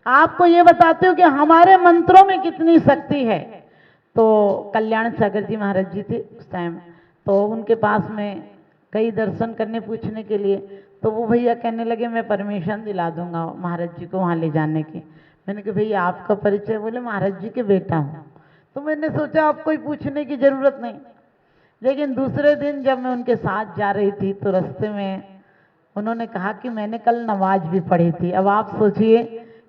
आपको ये बताती हूँ कि हमारे मंत्रों में कितनी शक्ति है। तो कल्याण सागर जी महाराज जी थे उस टाइम, तो उनके पास में कई दर्शन करने पूछने के लिए, तो वो भैया कहने लगे मैं परमिशन दिला दूंगा महाराज जी को वहाँ ले जाने की। मैंने कहा भैया आपका परिचय? बोले महाराज जी के बेटा हूँ। तो मैंने सोचा अब कोई पूछने की जरूरत नहीं। लेकिन दूसरे दिन जब मैं उनके साथ जा रही थी तो रास्ते में उन्होंने कहा कि मैंने कल नमाज भी पढ़ी थी। अब आप सोचिए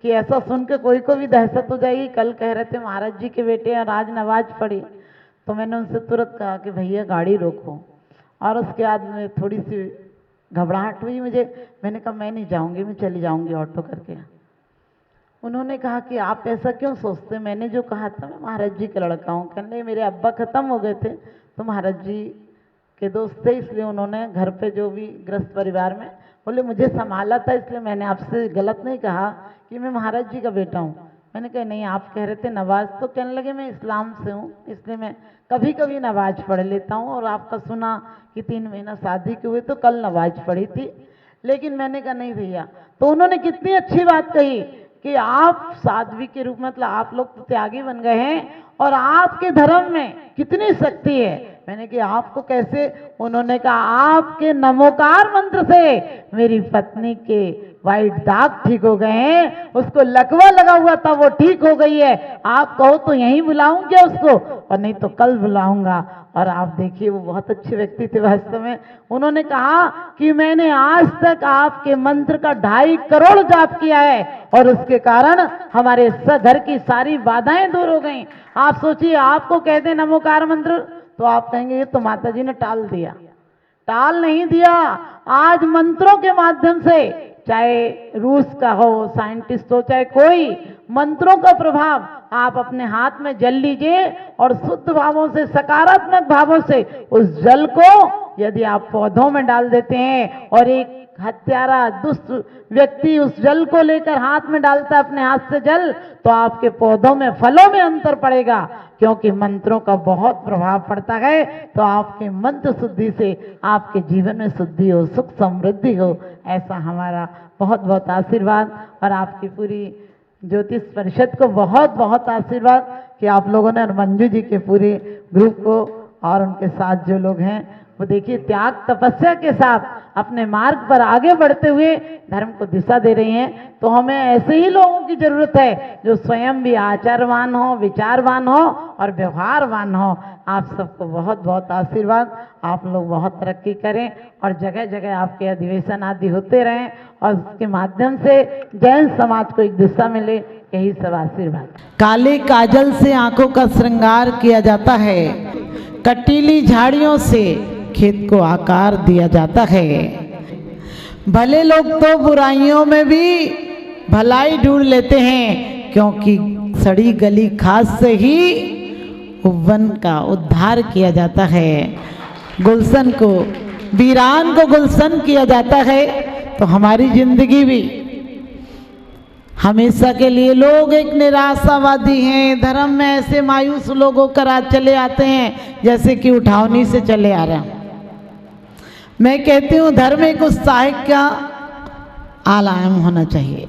कि ऐसा सुन के कोई को भी दहशत हो जाएगी, कल कह रहे थे महाराज जी के बेटे और आज नमाज पढ़ी। तो मैंने उनसे तुरंत कहा कि भैया गाड़ी रोको, और उसके बाद में थोड़ी सी घबराहट हुई मुझे। मैंने कहा मैं नहीं जाऊंगी, मैं चली जाऊंगी ऑटो करके। उन्होंने कहा कि आप ऐसा क्यों सोचते? मैंने जो कहा था मैं महाराज जी का लड़का हूँ। कहने मेरे अब्बा खत्म हो गए थे तो महाराज जी के दोस्त थे, इसलिए उन्होंने घर पे जो भी गृहस्थ परिवार में बोले मुझे संभाला था, इसलिए मैंने आपसे गलत नहीं कहा कि मैं महाराज जी का बेटा हूँ। मैंने कहा नहीं आप कह रहे थे नमाज, तो कहने लगे मैं इस्लाम से हूँ इसलिए मैं कभी कभी नमाज पढ़ लेता हूँ, और आपका सुना कि 3 महीना शादी के हुए तो कल नमाज पढ़ी थी। लेकिन मैंने कहा नहीं भैया। तो उन्होंने कितनी अच्छी बात कही कि आप साध्वी के रूप में, मतलब आप लोग तो त्यागी बन गए हैं और आपके धर्म में कितनी शक्ति है। मैंने कहा आपको कैसे? उन्होंने कहा आपके नमोकार मंत्र से मेरी पत्नी के वाइट दाग ठीक हो गए हैं, उसको लकवा लगा हुआ था वो ठीक हो गई है। आप कहो तो यहीं बुलाऊंगा उसको, और नहीं तो कल बुलाऊंगा। और आप देखिए वो बहुत अच्छे व्यक्ति थे वास्तव में। उन्होंने कहा कि मैंने आज तक आपके मंत्र का 2.5 करोड़ जाप किया है और उसके कारण हमारे घर की सारी बाधाएं दूर हो गई। आप सोचिए आपको कहते नमोकार मंत्र तो आप कहेंगे ये तो माता जी ने टाल दिया। टाल नहीं दिया। आज मंत्रों के माध्यम से, चाहे रूस का हो साइंटिस्ट हो चाहे कोई, मंत्रों का प्रभाव आप अपने हाथ में जल लीजिए और शुद्ध भावों से, सकारात्मक भावों से उस जल को यदि आप पौधों में डाल देते हैं और एक हत्यारा दुष्ट व्यक्ति उस जल को लेकर हाथ में डालता है अपने हाथ से जल, तो आपके पौधों में फलों में अंतर पड़ेगा, क्योंकि मंत्रों का बहुत प्रभाव पड़ता है। तो आपके मंत्र शुद्धि से आपके जीवन में शुद्धि हो, सुख समृद्धि हो, ऐसा हमारा बहुत बहुत आशीर्वाद। और आपकी पूरी ज्योतिष परिषद को बहुत बहुत आशीर्वाद कि आप लोगों ने और मंजू जी के पूरे ग्रुप को और उनके साथ जो लोग हैं वो देखिए त्याग तपस्या के साथ अपने मार्ग पर आगे बढ़ते हुए धर्म को दिशा दे रही हैं। तो हमें ऐसे ही लोगों की जरूरत है जो स्वयं भी आचारवान हो, विचारवान हो और व्यवहारवान हो। आप सबको बहुत बहुत आशीर्वाद। आप लोग बहुत तरक्की करें और जगह जगह आपके अधिवेशन आदि होते रहें और उसके माध्यम से जैन समाज को एक दिशा मिले, यही सब आशीर्वाद। काले काजल से आंखों का श्रृंगार किया जाता है, कटीली झाड़ियों से खेत को आकार दिया जाता है। भले लोग तो बुराइयों में भी भलाई ढूंढ लेते हैं, क्योंकि सड़ी गली खास से ही वन का उद्धार किया जाता है। गुलशन को, वीरान को गुलशन किया जाता है। तो हमारी जिंदगी भी हमेशा के लिए, लोग एक निराशावादी हैं, धर्म में ऐसे मायूस लोग होकर आज चले आते हैं जैसे कि उठावनी से चले आ रहे हैं। मैं कहती हूँ धर्म एक उत्साह का आयाम होना चाहिए,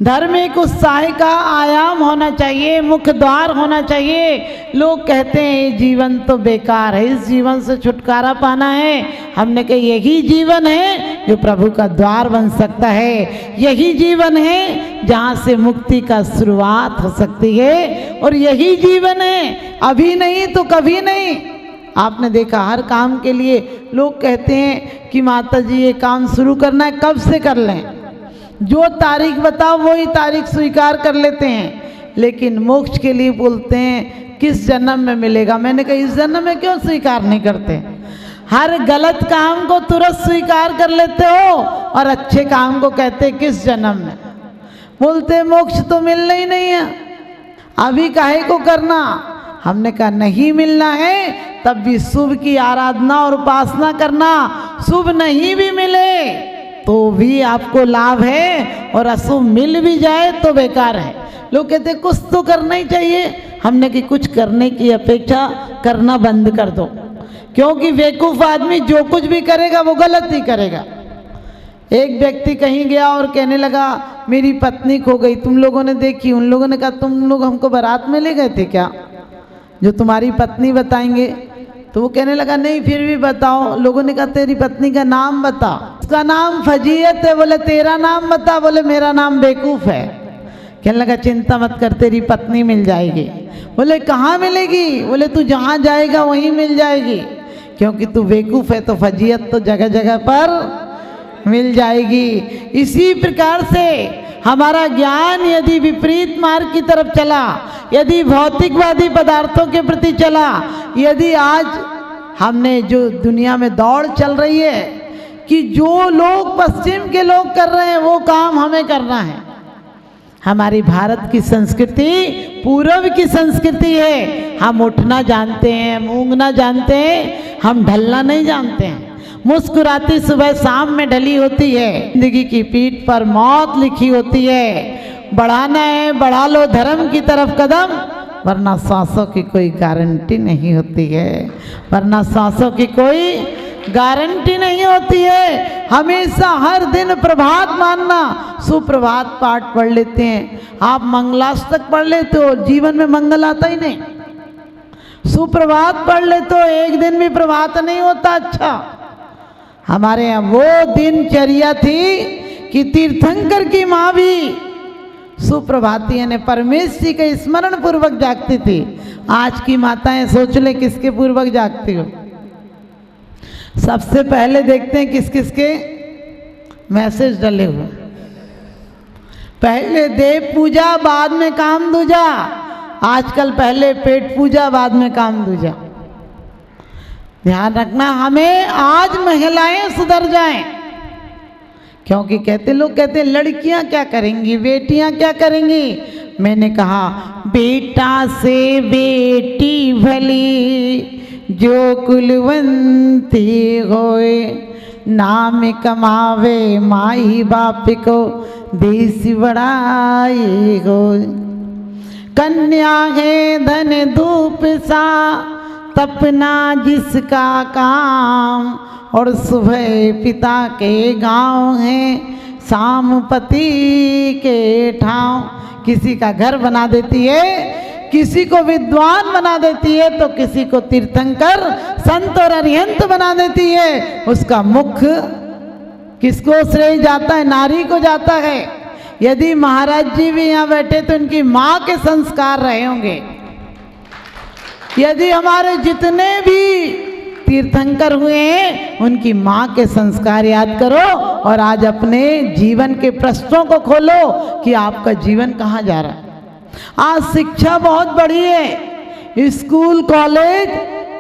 धर्म एक उत्साह का आयाम होना चाहिए, मुख्य द्वार होना चाहिए। लोग कहते हैं ये जीवन तो बेकार है, इस जीवन से छुटकारा पाना है। हमने कहा यही जीवन है जो प्रभु का द्वार बन सकता है, यही जीवन है जहाँ से मुक्ति का शुरुआत हो सकती है, और यही जीवन है, अभी नहीं तो कभी नहीं। आपने देखा हर काम के लिए लोग कहते हैं कि माता जी ये काम शुरू करना है, कब से कर लें, जो तारीख बताओ वही तारीख स्वीकार कर लेते हैं। लेकिन मोक्ष के लिए बोलते हैं किस जन्म में मिलेगा। मैंने कहा इस जन्म में क्यों स्वीकार नहीं करते? हर गलत काम को तुरंत स्वीकार कर लेते हो और अच्छे काम को कहते किस जन्म में। बोलते मोक्ष तो मिलना ही नहीं है, अभी काहे को करना। हमने कहा नहीं मिलना है तब भी शुभ की आराधना और उपासना करना, शुभ नहीं भी मिले तो भी आपको लाभ है, और अशुभ मिल भी जाए तो बेकार है। लोग कहते कुछ तो करना ही चाहिए। हमने कि कुछ करने की अपेक्षा करना बंद कर दो, क्योंकि बेवकूफ़ आदमी जो कुछ भी करेगा वो गलत ही करेगा। एक व्यक्ति कहीं गया और कहने लगा मेरी पत्नी खो गई, तुम लोगों ने देखी? उन लोगों ने कहा तुम लोग हमको बारात में ले गए थे क्या, जो तुम्हारी पत्नी बताएंगे? तो वो कहने लगा नहीं फिर भी बताओ। लोगों ने कहा तेरी पत्नी का नाम बता। उसका नाम फजीयत है। बोले तेरा नाम बता। बोले मेरा नाम बेवकूफ़ है। कहने लगा चिंता मत कर, तेरी पत्नी मिल जाएगी। बोले कहाँ मिलेगी? बोले तू जहाँ जाएगा वहीं मिल जाएगी, क्योंकि तू बेवकूफ़ है तो फजीयत तो जगह जगह पर मिल जाएगी। इसी प्रकार से हमारा ज्ञान यदि विपरीत मार्ग की तरफ चला, यदि भौतिकवादी पदार्थों के प्रति चला, यदि आज हमने जो दुनिया में दौड़ चल रही है कि जो लोग पश्चिम के लोग कर रहे हैं वो काम हमें करना है। हमारी भारत की संस्कृति पूर्व की संस्कृति है। हम उठना जानते हैं, मूंगना जानते हैं, हम ढलना नहीं जानते हैं। मुस्कुराती सुबह शाम में ढली होती है। जिंदगी की पीठ पर मौत लिखी होती है। बढ़ाना है बढ़ा लो धर्म की तरफ कदम, वरना सांसों की कोई गारंटी नहीं होती है। वरना सांसों की कोई गारंटी नहीं होती है। हमेशा हर दिन प्रभात मानना। सुप्रभात पाठ पढ़ लेते हैं, आप मंगलाष्टक पढ़ लेते हो, जीवन में मंगल आता ही नहीं। सुप्रभात पढ़ लेते हो, एक दिन भी प्रभात नहीं होता। अच्छा, हमारे यहाँ वो दिनचर्या थी कि तीर्थंकर की माँ भी सुप्रभाती यानी परमेश्वर जी के स्मरण पूर्वक जागती थी। आज की माताएं सोच ले किसके पूर्वक जागती हो। सबसे पहले देखते हैं किस किस के मैसेज डले हुए। पहले देव पूजा बाद में काम दूजा। आजकल पहले पेट पूजा बाद में काम दूजा। ध्यान रखना, हमें आज महिलाएं सुधर जाएं, क्योंकि लोग कहते हैं लड़कियां क्या करेंगी, बेटियां क्या करेंगी। मैंने कहा बेटा से बेटी भली जो कुलवंती होए, नाम कमावे माई बाप को देश बड़ाई हो। कन्या है धन धूप सा तपना जिसका काम, और सुबह पिता के गांव है शाम पति के ठाव। किसी का घर बना देती है, किसी को विद्वान बना देती है, तो किसी को तीर्थंकर संत और अरिहंत बना देती है। उसका मुख किसको श्रेय जाता है? नारी को जाता है। यदि महाराज जी भी यहाँ बैठे तो इनकी माँ के संस्कार रहे होंगे। यदि हमारे जितने भी तीर्थंकर हुए हैं उनकी माँ के संस्कार याद करो, और आज अपने जीवन के प्रश्नों को खोलो कि आपका जीवन कहाँ जा रहा है। आज शिक्षा बहुत बड़ी है, स्कूल कॉलेज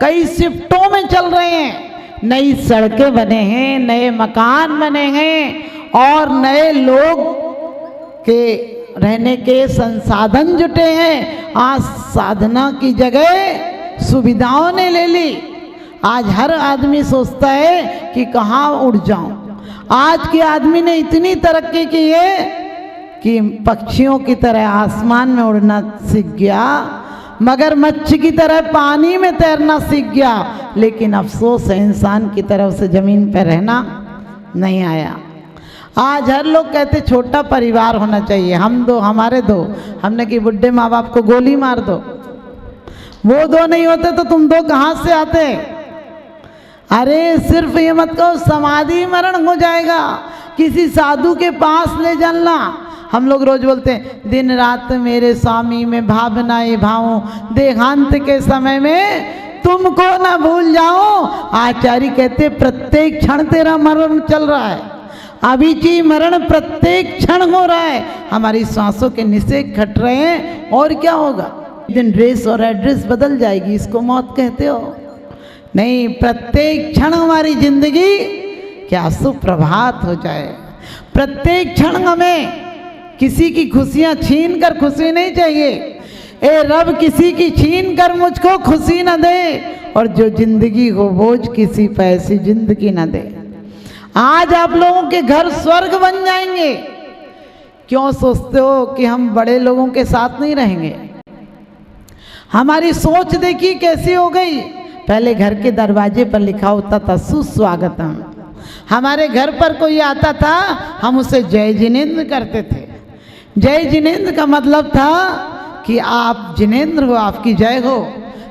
कई शिफ्टों में चल रहे हैं। नई सड़कें बने हैं, नए मकान बने हैं, और नए लोग के रहने के संसाधन जुटे हैं। आज साधना की जगह सुविधाओं ने ले ली। आज हर आदमी सोचता है कि कहाँ उड़ जाऊं। आज के आदमी ने इतनी तरक्की की है कि पक्षियों की तरह आसमान में उड़ना सीख गया, मगरमच्छ की तरह पानी में तैरना सीख गया, लेकिन अफसोस है इंसान की तरह से ज़मीन पर रहना नहीं आया। आज हर लोग कहते छोटा परिवार होना चाहिए, हम दो हमारे दो। हमने कि बुढ़े माँ बाप को गोली मार दो, वो दो नहीं होते तो तुम दो कहाँ से आते। अरे सिर्फ ये मत कहो समाधि मरण हो जाएगा, किसी साधु के पास ले जाना। हम लोग रोज बोलते हैं दिन रात मेरे स्वामी में भावनाएं भाऊं, देहांत के समय में तुमको ना भूल जाओ। आचार्य कहते प्रत्येक क्षण तेरा मरण चल रहा है, अभिची मरण प्रत्येक क्षण हो रहा है। हमारी सांसों के निषेध घट रहे हैं, और क्या होगा? एक दिन ड्रेस और एड्रेस बदल जाएगी, इसको मौत कहते हो? नहीं, प्रत्येक क्षण हमारी जिंदगी क्या सुप्रभात हो जाए। प्रत्येक क्षण हमें किसी की खुशियां छीन कर खुशी नहीं चाहिए। ए रब किसी की छीन कर मुझको खुशी न दे, और जो जिंदगी हो बोझ किसी पे ऐसी जिंदगी न दे। आज आप लोगों के घर स्वर्ग बन जाएंगे। क्यों सोचते हो कि हम बड़े लोगों के साथ नहीं रहेंगे? हमारी सोच देखिए कैसी हो गई। पहले घर के दरवाजे पर लिखा होता था सुस्वागतम, हमारे घर पर कोई आता था, हम उसे जय जिनेंद्र करते थे। जय जिनेंद्र का मतलब था कि आप जिनेंद्र हो, आपकी जय हो।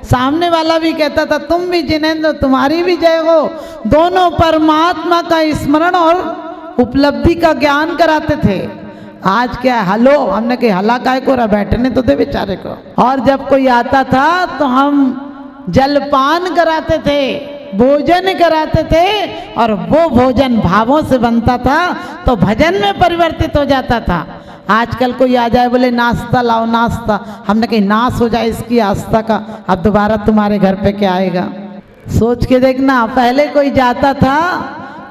सामने वाला भी कहता था तुम भी जिनेंद्र, तुम्हारी भी जय हो। दोनों परमात्मा का स्मरण और उपलब्धि का ज्ञान कराते थे। आज क्या है, हलो, हमने कही हला काय को रहा, बैठने तो दे बेचारे को। और जब कोई आता था तो हम जलपान कराते थे, भोजन कराते थे, और वो भोजन भावों से बनता था तो भजन में परिवर्तित हो जाता था। आजकल कोई आ जाए बोले नाश्ता लाओ नाश्ता, हमने कही नाश हो जाए इसकी आस्था का, अब दोबारा तुम्हारे घर पे क्या आएगा। सोच के देखना, पहले कोई जाता था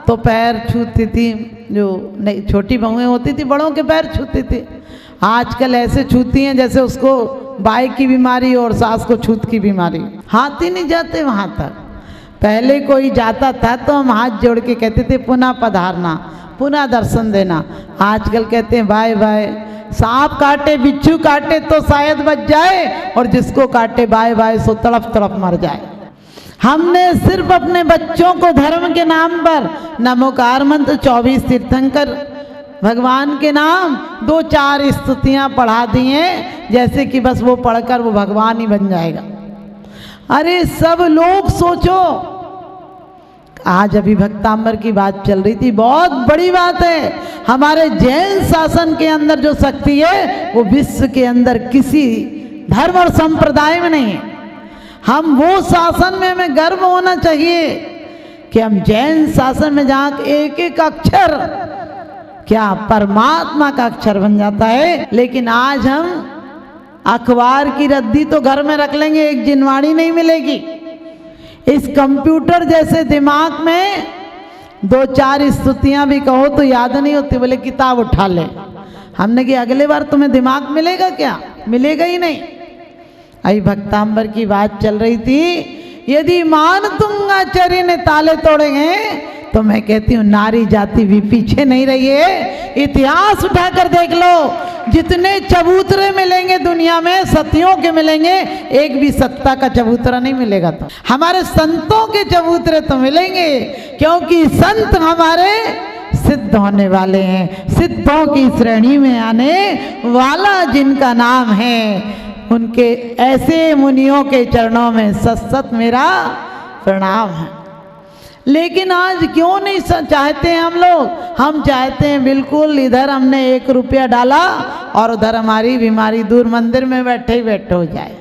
तो पैर छूती थी, जो नहीं छोटी बहुएं होती थी बड़ों के पैर छूती थी। आजकल ऐसे छूती हैं जैसे उसको बाई की बीमारी और सास को छूत की बीमारी, हाथ ही नहीं जाते वहाँ तक। पहले कोई जाता था तो हम हाथ जोड़ के कहते थे पुनः पधारना, पुनः दर्शन देना। आजकल कहते हैं बाय बाय। सांप काटे बिच्छू काटे तो शायद बच जाए, और जिसको काटे बाय बाय सो तड़प तड़प मर जाए। हमने सिर्फ अपने बच्चों को धर्म के नाम पर नमोकार मंत्र 24 तीर्थंकर भगवान के नाम 2-4 स्तुतियाँ पढ़ा दी हैं, जैसे कि बस वो पढ़कर वो भगवान ही बन जाएगा। अरे सब लोग सोचो, आज अभी भक्तांबर की बात चल रही थी, बहुत बड़ी बात है। हमारे जैन शासन के अंदर जो शक्ति है वो विश्व के अंदर किसी धर्म और संप्रदाय में नहीं है। हम वो शासन में हमें गर्व होना चाहिए कि हम जैन शासन में जहाँ एक एक अक्षर क्या परमात्मा का अक्षर बन जाता है। लेकिन आज हम अखबार की रद्दी तो घर में रख लेंगे, एक जिनवाणी नहीं मिलेगी। इस कंप्यूटर जैसे दिमाग में 2-4 स्तुतियाँ भी कहो तो याद नहीं होती, बोले किताब उठा ले। हमने कि अगले बार तुम्हें दिमाग मिलेगा क्या, मिलेगा ही नहीं। अभी भक्तांबर की बात चल रही थी, यदि मान तुंगा चरी ने ताले तोड़ेंगे तो मैं कहती हूँ नारी जाति भी पीछे नहीं रही है। इतिहास उठाकर देख लो, जितने चबूतरे मिलेंगे दुनिया में सतियों के मिलेंगे, एक भी सत्ता का चबूतरा नहीं मिलेगा। तो हमारे संतों के चबूतरे तो मिलेंगे, क्योंकि संत हमारे सिद्ध होने वाले हैं। सिद्धों की श्रेणी में आने वाला जिनका नाम है, उनके ऐसे मुनियों के चरणों में सत मेरा प्रणाम है। लेकिन आज क्यों नहीं चाहते हम लोग? हम चाहते हैं बिल्कुल इधर हमने 1 रुपया डाला और उधर हमारी बीमारी दूर मंदिर में बैठे ही बैठे हो जाए।